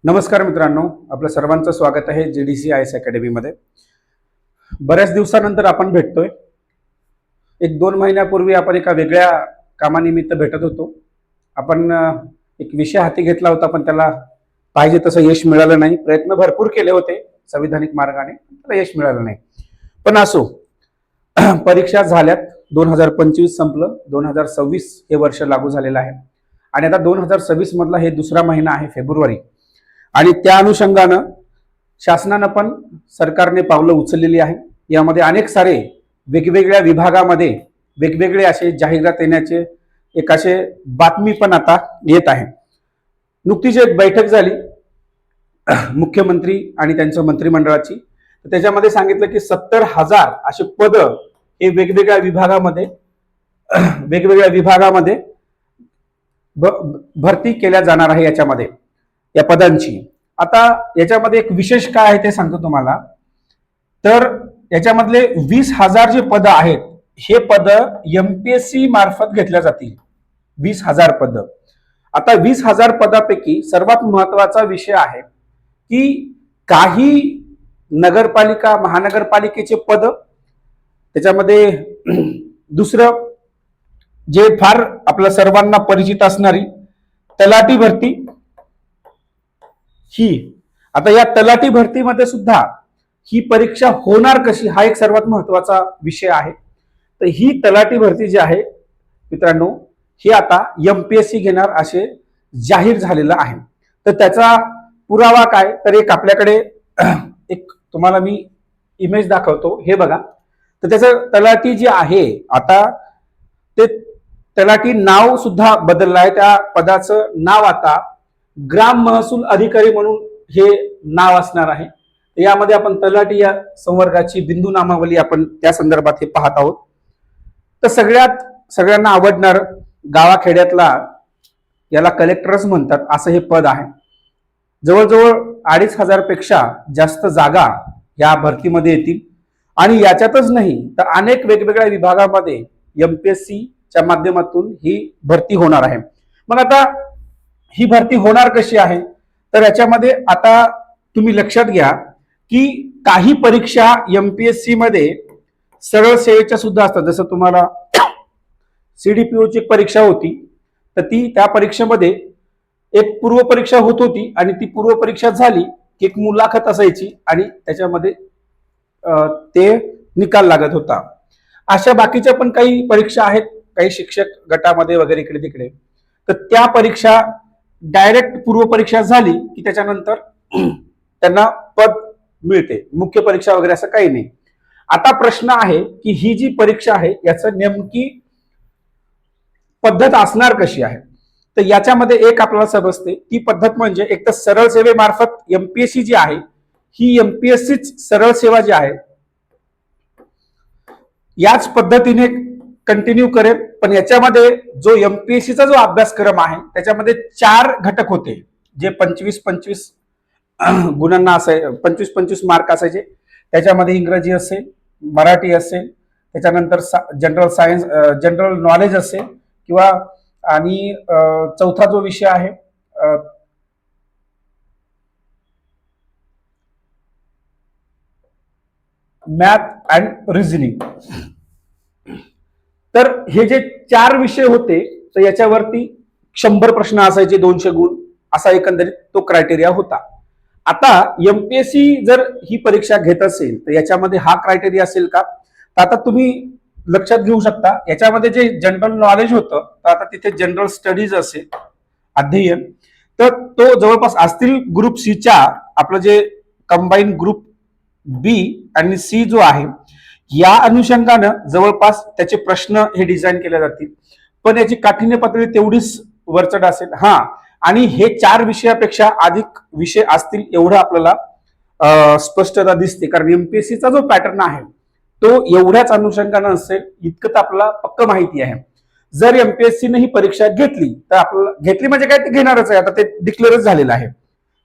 नमस्कार मित्रांनो, आपलं सर्वांचं स्वागत आहे जीडीसी आय एस अकॅडमीमध्ये। बऱ्याच दिवसानंतर आपण भेटतोय। एक 2 महिन्यापूर्वी आपण एका वेगळ्या कामानिमित्त भेटत होतो। आपण एक विषय हाती घेतला होता, पण त्याला पाहिजे तसं यश मिळालं नाही। प्रयत्न भरपूर केले होते संविधानिक मार्गाने, त्याला यश मिळालं नाही। पण असो, परीक्षा झाल्यात, 2025 संपलं, 2026 हे वर्ष लागू झालेलं आहे आणि आता 2026 मधला हे दुसरा महिना आहे, फेब्रुवारी। आणि त्या अनुषंगानं शासनानं पण सरकारने पावलं उचललेली आहे। यामध्ये अनेक सारे वेगवेगळ्या विभागामध्ये वेगवेगळे असे जाहिरात येण्याचे एक असे बातमी पण आता येत आहे। नुकतीच एक बैठक झाली मुख्यमंत्री आणि त्यांच्या मंत्रिमंडळाची। त्याच्यामध्ये सांगितलं की 70,000 असे पद हे वेगवेगळ्या विभागामध्ये भरती केल्या जाणार आहे या पदांची। आता याच्यामध्ये एक विशेष काय आहे ते सांगतो तुम्हाला। तर याच्यामधले 20,000 जे पद आहेत, हे पद एमपीएससी मार्फत घेतल्या जातील। 20,000 पद। आता 20,000 पदापैकी सर्वात महत्वाचा विषय आहे की काही नगरपालिका महानगरपालिकेचे पद, त्याच्यामध्ये दुसरं जे फार आपल्या सर्वांना परिचित असणारी तलाठी भरती ही। आता या तलाठी भरतीमध्ये सुद्धा ही परीक्षा होणार कशी, हा एक सर्वात महत्वाचा विषय आहे। तर ही तलाठी भरती जी आहे मित्रांनो, ही आता एमपीएससी घेणार असे जाहीर झालेलं आहे। तर त्याचा पुरावा काय, तर एक आपल्याकडे एक तुम्हाला मी इमेज दाखवतो, हे बघा। तर त्याचं तलाठी जे आहे, आता ते तलाठी नाव सुद्धा बदललं आहे। त्या पदाचं नाव आता ग्राम महसूल अधिकारी म्हणून हे नाव असणार आहे। यामध्ये आपण तलाठी या संवर्गाची बिंदू नामावली आपण त्या संदर्भात हे पाहत आहोत। तर सगळ्यांना आवडणार गावाखेड्यातला याला कलेक्टरच म्हणतात असं हे पद आहे। जवळजवळ 2,500 पेक्षा जास्त जागा या भरतीमध्ये येतील आणि याच्यातच नाही तर अनेक वेगवेगळ्या विभागामध्ये एमपीएससी च्या माध्यमातून ही भरती होणार आहे। मग आता ही भरती होणार कशी आहे, तर याच्यामध्ये आता तुम्ही लक्षात घ्या की काही परीक्षा एमपीएससी मध्ये सरळ सेवेच्या सुद्धा असतात। जसं तुम्हाला सीडीपीओची परीक्षा होती, तर त्या परीक्षेमध्ये एक पूर्व परीक्षा होत होती आणि ती पूर्व परीक्षा झाली की एक मुलाखत असायची आणि त्याच्यामध्ये ते निकाल लागत होता। अशा बाकीच्या पण काही परीक्षा आहेत, काही शिक्षक गटामध्ये वगैरे इकडे तिकडे। तर त्या परीक्षा डायरेक्ट पूर्व परीक्षा झाली की त्याच्यानंतर त्यांना पद मिळते, मुख्य परीक्षा वगैरे असं काही नाही। आता प्रश्न आहे की ही जी परीक्षा आहे याचं नेमकी पद्धत असणार कशी आहे। तर याच्यामध्ये एक आपल्याला समजते ती पद्धत म्हणजे एक तर सरळ सेवेमार्फत एमपीएससी जी आहे, ही एमपीएससीच सरळ सेवा जी आहे याच पद्धतीने कंटिन्यू करेल। पण याच्यामध्ये जो एमपीएससीचा जो अभ्यासक्रम आहे त्याच्यामध्ये 4 घटक होते, जे 25-25 गुणांना असाय, 25-25 मार्क असायचे। त्याच्यामध्ये इंग्रजी असेल, मराठी असेल, त्याच्यानंतर जनरल नॉलेज असेल किंवा आणि चौथा जो विषय आहे मॅथ अँड रिझनिंग। तर हे जे 4 विषय होते, तर याच्यावरती 100 प्रश्न असायचे, 200 गुण असा एकंदरीत तो क्रायटेरिया होता। आता एमपीएससी जर ही परीक्षा घेत असेल तर याच्यामध्ये हा क्रायटेरिया असेल का, तर आता तुम्ही लक्षात घेऊ शकता। याच्यामध्ये जे जनरल नॉलेज होतं, तर आता तिथे जनरल स्टडीज असेल अध्ययन, तर तो जवळपास असतील ग्रुप सीच्या, आपलं जे कंबाईन ग्रुप बी आणि सी जो आहे या अनुषंगानं जवळपास त्याचे प्रश्न हे डिझाईन केले जातील। पण याची काठिण्य पातळी तेवढीच वरचढ असेल। आणि हे 4 विषयापेक्षा अधिक विषय असतील एवढं आपल्याला स्पष्टता दिसते, कारण एमपीएससीचा जो पॅटर्न आहे तो एवढ्याच अनुषंगानं असेल इतकं तर आपल्याला पक्क माहिती आहे। जर एमपीएससीने ही परीक्षा घेतली तर आपल्याला घेतली म्हणजे काय, ते घेणारच आहे, आता ते डिक्लेअरच झालेलं आहे।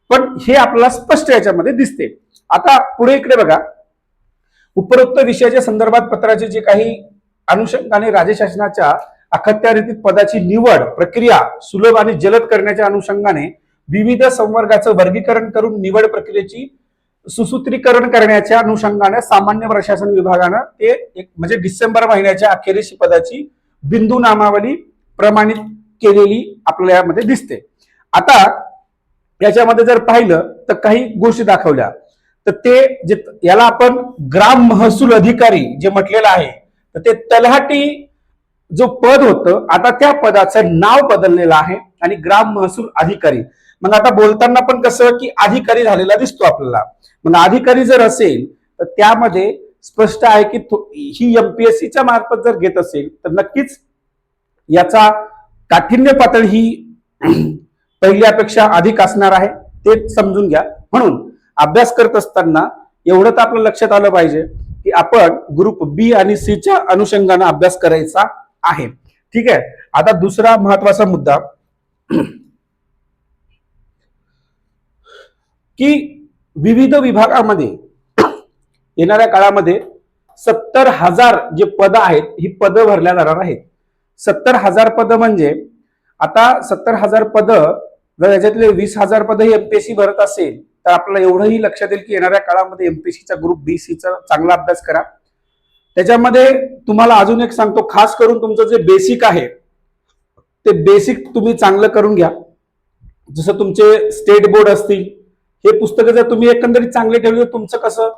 पण हे आपल्याला स्पष्ट याच्यामध्ये दिसते। आता पुढे इकडे बघा, उपरोक्त विषयाच्या संदर्भात पत्राचे जे काही अनुषंगाने राज्य शासनाच्या अखत्यारीत पदाची निवड प्रक्रिया सुलभ आणि जलद करण्याच्या अनुषंगाने विविध संवर्गाचं वर्गीकरण करून निवड प्रक्रियेची सुसूत्रीकरण करण्याच्या अनुषंगाने सामान्य प्रशासन विभागानं ते एक म्हणजे डिसेंबर महिन्याच्या अखेरीस पदाची बिंदू नामावली प्रमाणित केलेली आपल्याला यामध्ये दिसते. आता याच्यामध्ये जर पाहिलं तर काही गोष्टी दाखवल्या, तर ते जे याला आपण ग्राम महसूल अधिकारी जे म्हटलेलं आहे, तर ते तलाठी जो पद होतं आता त्या पदाचं नाव बदललेलं आहे आणि ग्राम महसूल अधिकारी. मग आता बोलताना पण कसं की अधिकारी झालेला दिसतो आपल्याला. मग अधिकारी जर असेल तर त्यामध्ये स्पष्ट आहे की ही एमपीएससीच्या मार्फत जर घेत असेल तर नक्कीच याचा काठिण्य पातळी ही पहिल्यापेक्षा अधिक असणार आहे, ते समजून घ्या. म्हणून अभ्यास करत असताना एवढं तर आपलं लक्षात आलं पाहिजे की आपण ग्रुप बी आणि सी च्या अनुषंगाने अभ्यास करायचा आहे. ठीक आहे. आता दुसरा महत्वाचा मुद्दा की विविध विभागामध्ये येणाऱ्या काळामध्ये 70,000 जे पद आहेत ही पदं भरल्या जाणार आहेत. 70,000 पद म्हणजे आता 70,000 पद जर याच्यातले 20,000 पद ही एमपीएससी भरत असेल तर आपल्याला एवढंही लक्षात येईल की येणाऱ्या काळामध्ये एमपीएससीचा ग्रुप बी सी चा चांगला अभ्यास करा. त्याच्यामध्ये तुम्हाला अजून एक सांगतो, खास करून तुमचं जे बेसिक आहे ते बेसिक तुम्ही चांगलं करून घ्या. जसं तुमचे स्टेट बोर्ड असतील हे पुस्तकं जर तुम्ही एकंदरीत चांगले ठेवले, तुमचं कसं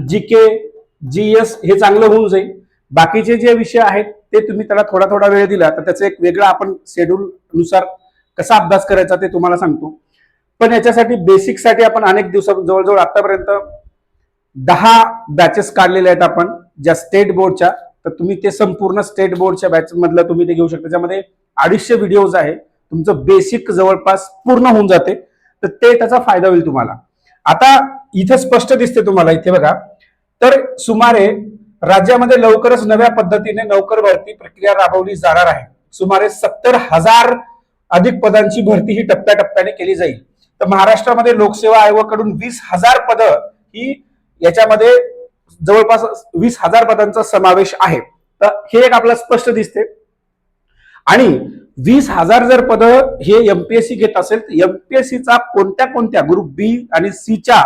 जीके जीएस हे चांगलं होऊन जाईल. बाकीचे जे विषय आहेत ते तुम्ही त्याला थोडा थोडा वेळ दिला तर त्याचं एक वेगळा आपण शेड्यूल नुसार कसा अभ्यास करायचा ते तुम्हाला सांगतो. पण याच्यासाठी बेसिकसाठी आपण अनेक दिवसात जवळजवळ आतापर्यंत 10 बॅचेस काढलेल्या आहेत आपण ज्या स्टेट बोर्डच्या. तर तुम्ही ते संपूर्ण स्टेट बोर्डच्या बॅच मधलं तुम्ही ते घेऊ शकता. त्याच्यामध्ये 250 व्हिडिओज आहे. तुमचं बेसिक जवळपास पूर्ण होऊन जाते, तर ते त्याचा फायदा होईल तुम्हाला. आता इथे स्पष्ट दिसते तुम्हाला, इथे बघा. तर सुमारे राज्यामध्ये लवकरच नव्या पद्धतीने नोकर भरती प्रक्रिया राबवली जाणार आहे. सुमारे 70,000 अधिक पदांची भरती ही टप्प्याटप्प्याने केली जाईल. तर महाराष्ट्रामध्ये लोकसेवा आयोगाकडून 20,000 पद ही याच्यामध्ये जवळपास 20,000 पदांचा समावेश आहे. तर हे एक आपल्याला स्पष्ट दिसते. आणि 20,000 जर पद हे एमपीएससी घेत असेल तर एमपीएससीचा कोणत्या कोणत्या ग्रुप बी आणि सी च्या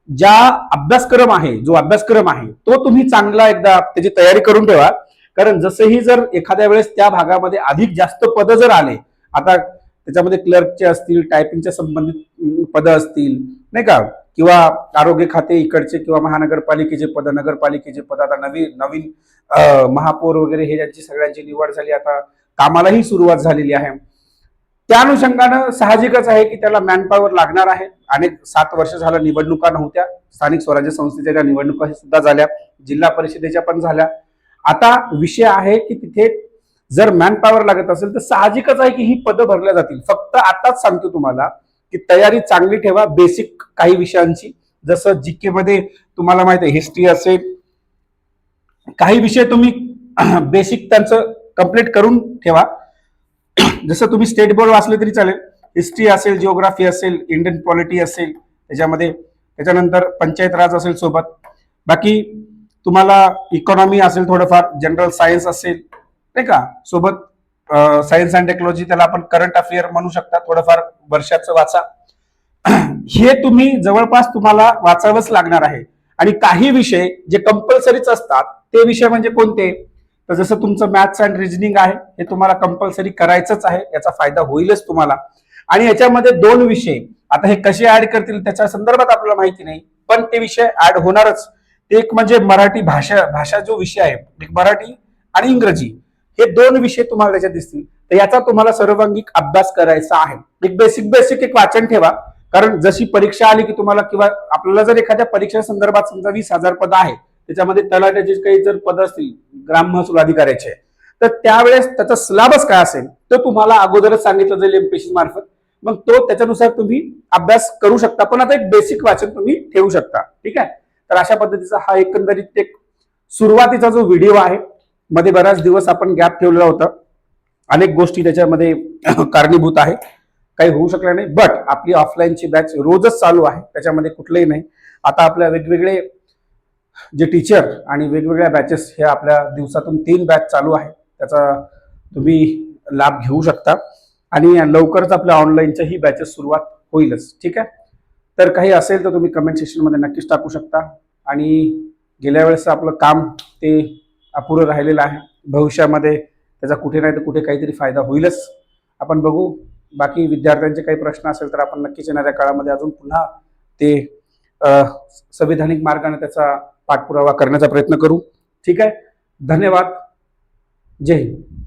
ज्या अभ्यासक्रम आहे, जो अभ्यासक्रम आहे तो तुम्ही चांगला एकदा त्याची तयारी करून ठेवा. कारण जसंही जर एखाद्या वेळेस त्या भागामध्ये अधिक जास्त पद जर आले, आता त्याच्यामध्ये क्लर्कचे असतील, टायपिंगच्या संबंधित पद असतील नाही का, किंवा आरोग्य खाते इकडचे किंवा महानगरपालिकेचे पद, नगरपालिकेचे पद, आता नवीन महापौर वगैरे हे ज्यांची सगळ्यांची निवड झाली, आता कामालाही सुरुवात झालेली आहे. त्या अनुषंगानं साहजिकच आहे की त्याला मॅनपॉवर लागणार आहे. अनेक 7 वर्ष झालं निवडणुका नव्हत्या. स्थानिक स्वराज्य संस्थेच्या ज्या निवडणुका सुद्धा झाल्या, जिल्हा परिषदेच्या पण झाल्या. आता विषय आहे की तिथे जर मॅनपॉवर लागत असेल तर साहजिकच आहे की ही पदं भरल्या जातील. फक्त आताच सांगतो तुम्हाला की तयारी चांगली ठेवा बेसिक काही विषयांची. जसं जीके मध्ये तुम्हाला माहिती आहे हिस्ट्री असेल, काही विषय तुम्ही बेसिक त्यांचं कंप्लीट करून ठेवा. जसं तुम्ही स्टेट बोर्ड वाचले तरी चालेल, हिस्ट्री असेल, जिओग्राफी असेल, इंडियन पॉलिटी असेल त्याच्यामध्ये, त्याच्यानंतर पंचायत राज असेल सोबत. बाकी तुम्हाला इकॉनॉमी असेल, थोडंफार जनरल सायन्स असेल नाही का सोबत, सायन्स अँड टेक्नॉलॉजी त्याला आपण करंट अफेअर म्हणू शकता, थोडंफार वर्षाचं वाचा. हे तुम्ही जवळपास तुम्हाला वाचावंच लागणार आहे. आणि काही विषय जे कंपल्सरीच असतात ते विषय म्हणजे कोणते, तर जसं तुमचं मॅथ्स अँड रिजनिंग आहे हे तुम्हाला कंपल्सरी करायचंच आहे, याचा फायदा होईलच तुम्हाला. आणि याच्यामध्ये 2 विषय आता हे कसे ऍड करतील त्याच्या संदर्भात आपल्याला माहिती नाही, पण ते विषय ऍड होणारच. ते एक म्हणजे मराठी भाषा जो विषय आहे, एक मराठी आणि इंग्रजी, हे 2 विषय तुम्हाला त्याच्यात दिसतील. तर याचा तुम्हाला सर्वांगीण अभ्यास करायचा आहे. एक बेसिक एक वाचन ठेवा, कारण जशी परीक्षा आली की तुम्हाला, किंवा आपल्याला जर एखाद्या परीक्षा संदर्भात समजा 20,000 पद आहे, त्याच्यामध्ये तलाठ्याचे काही जर पद असतील ग्राम महसूल अधिकाऱ्याचे, तर त्यावेळेस त्याचा सिलेबस काय असेल तो तुम्हाला अगोदरच सांगितलं जाईल एमपीएससी मार्फत. मग तो त्याच्यानुसार तुम्ही अभ्यास करू शकता. पण आता एक बेसिक वाचन तुम्ही ठेवू शकता. ठीक आहे. तर अशा पद्धतीचा हा एकंदरीत एक सुरुवातीचा जो व्हिडिओ आहे, मध्ये बराच दिवस आपण गॅप ठेवलेला होता, अनेक गोष्टी त्याच्यामध्ये कारणीभूत आहे, काही होऊ शकलं नाही. बट आपली ऑफलाईनची बॅच रोजच चालू आहे, त्याच्यामध्ये कुठलंही नाही. आता आपल्या वेगवेगळे जे टीचर आणि वेगवेगळ्या बॅचेस हे आपल्या दिवसातून 3 बॅच चालू आहे, त्याचा तुम्ही लाभ घेऊ शकता. आणि लवकरच आपल्या ऑनलाईनच्या ही बॅचेस सुरुवात होईलच. ठीक आहे. तर काही असेल तर तुम्ही कमेंट सेक्शनमध्ये नक्कीच टाकू शकता. आणि गेल्या वेळेस आपलं काम ते अपुरं राहिलेलं आहे. भविष्यामध्ये त्याचा कुठे नाही तर कुठे काहीतरी फायदा होईलच. आपण बघू. बाकी विद्यार्थ्यांचे काही प्रश्न असेल तर आपण नक्कीच येणाऱ्या काळामध्ये अजून पुन्हा ते संविधानिक मार्गाने त्याचा पाठपुरावा करण्याचा प्रयत्न करू. ठीक आहे. धन्यवाद. जय हिंद.